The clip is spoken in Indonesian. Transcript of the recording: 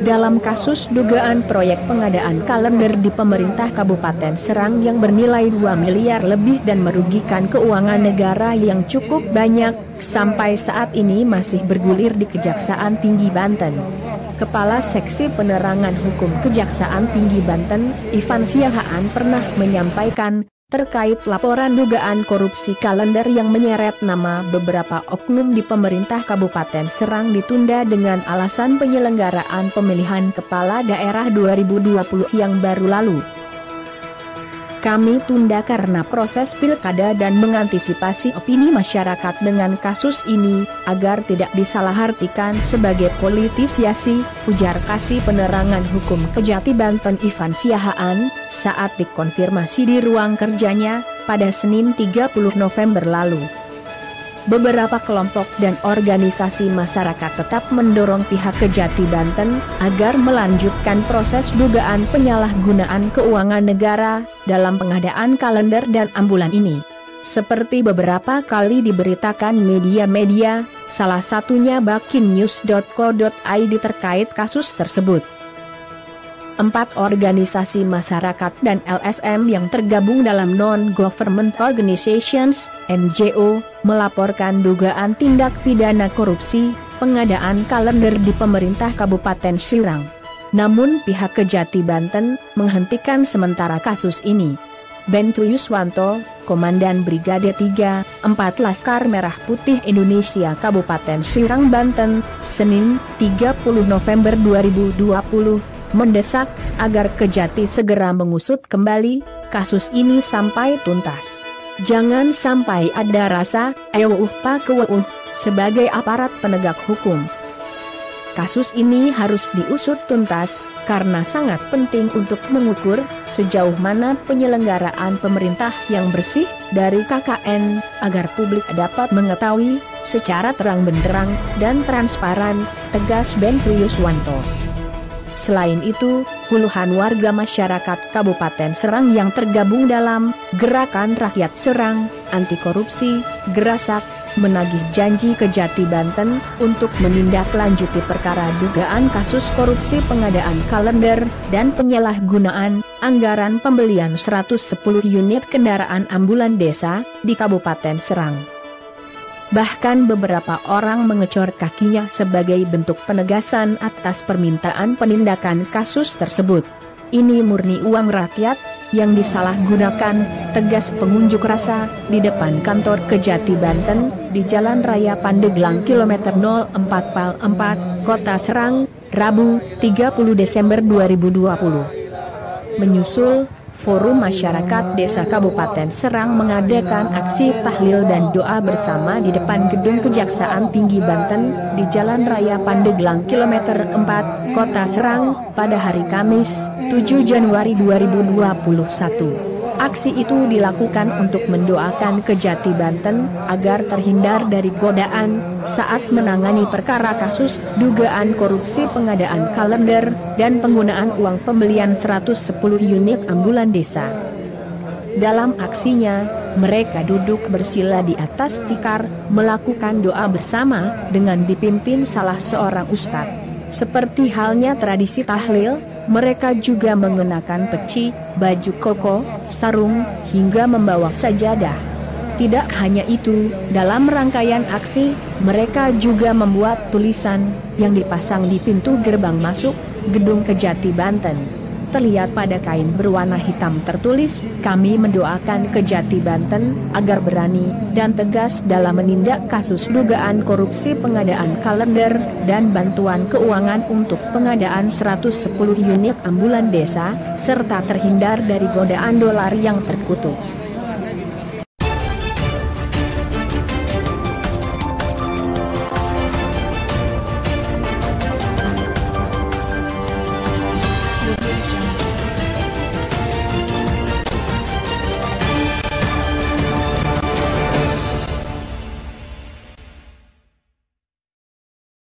dalam kasus dugaan proyek pengadaan kalender di pemerintah Kabupaten Serang yang bernilai 2 miliar lebih dan merugikan keuangan negara yang cukup banyak, sampai saat ini masih bergulir di Kejaksaan Tinggi Banten. Kepala Seksi Penerangan Hukum Kejaksaan Tinggi Banten, Ivan Siahaan pernah menyampaikan, terkait laporan dugaan korupsi kalender yang menyeret nama beberapa oknum di pemerintah Kabupaten Serang ditunda dengan alasan penyelenggaraan pemilihan kepala daerah 2020 yang baru lalu. Kami tunda karena proses pilkada dan mengantisipasi opini masyarakat dengan kasus ini, agar tidak disalahartikan sebagai politisasi, ujar Kasih Penerangan Hukum Kejati Banten Ivan Siahaan, saat dikonfirmasi di ruang kerjanya, pada Senin 30 November lalu. Beberapa kelompok dan organisasi masyarakat tetap mendorong pihak Kejati Banten agar melanjutkan proses dugaan penyalahgunaan keuangan negara dalam pengadaan kalender dan ambulan ini. Seperti beberapa kali diberitakan media-media, salah satunya bakinnews.co.id terkait kasus tersebut. 4 organisasi masyarakat dan LSM yang tergabung dalam Non-Government Organizations, NGO, melaporkan dugaan tindak pidana korupsi, pengadaan kalender di pemerintah Kabupaten Serang. Namun pihak Kejati Banten menghentikan sementara kasus ini. Bentu Yuswanto, Komandan Brigade 3, 4 Laskar Merah Putih Indonesia Kabupaten Serang Banten, Senin, 30 November 2020, mendesak agar Kejati segera mengusut kembali kasus ini sampai tuntas. Jangan sampai ada rasa ewuh pakewuh sebagai aparat penegak hukum. Kasus ini harus diusut tuntas karena sangat penting untuk mengukur sejauh mana penyelenggaraan pemerintah yang bersih dari KKN agar publik dapat mengetahui secara terang benderang dan transparan, tegas Bentu Yuswanto. Selain itu, puluhan warga masyarakat Kabupaten Serang yang tergabung dalam Gerakan Rakyat Serang, Anti Korupsi, Gerasak, menagih janji Kejati Banten untuk menindaklanjuti perkara dugaan kasus korupsi pengadaan kalender dan penyalahgunaan anggaran pembelian 110 unit kendaraan ambulan desa di Kabupaten Serang. Bahkan beberapa orang mengecor kakinya sebagai bentuk penegasan atas permintaan penindakan kasus tersebut. Ini murni uang rakyat yang disalahgunakan, tegas pengunjuk rasa di depan kantor Kejati Banten di Jalan Raya Pandeglang kilometer 04/4, Kota Serang, Rabu, 30 Desember 2020. Menyusul, Forum Masyarakat Desa Kabupaten Serang mengadakan aksi tahlil dan doa bersama di depan gedung Kejaksaan Tinggi Banten di Jalan Raya Pandeglang kilometer 4, Kota Serang, pada hari Kamis, 7 Januari 2021. Aksi itu dilakukan untuk mendoakan Kejati Banten agar terhindar dari godaan saat menangani perkara kasus dugaan korupsi pengadaan kalender dan penggunaan uang pembelian 110 unit ambulan desa. Dalam aksinya, mereka duduk bersila di atas tikar, melakukan doa bersama dengan dipimpin salah seorang ustadz. Seperti halnya tradisi tahlil, mereka juga mengenakan peci, baju koko, sarung, hingga membawa sajadah. Tidak hanya itu, dalam rangkaian aksi, mereka juga membuat tulisan yang dipasang di pintu gerbang masuk gedung Kejati Banten. Terlihat pada kain berwarna hitam tertulis, "Kami mendoakan Kejati Banten agar berani dan tegas dalam menindak kasus dugaan korupsi pengadaan kalender dan bantuan keuangan untuk pengadaan 110 unit ambulan desa, serta terhindar dari godaan dolar yang terkutuk."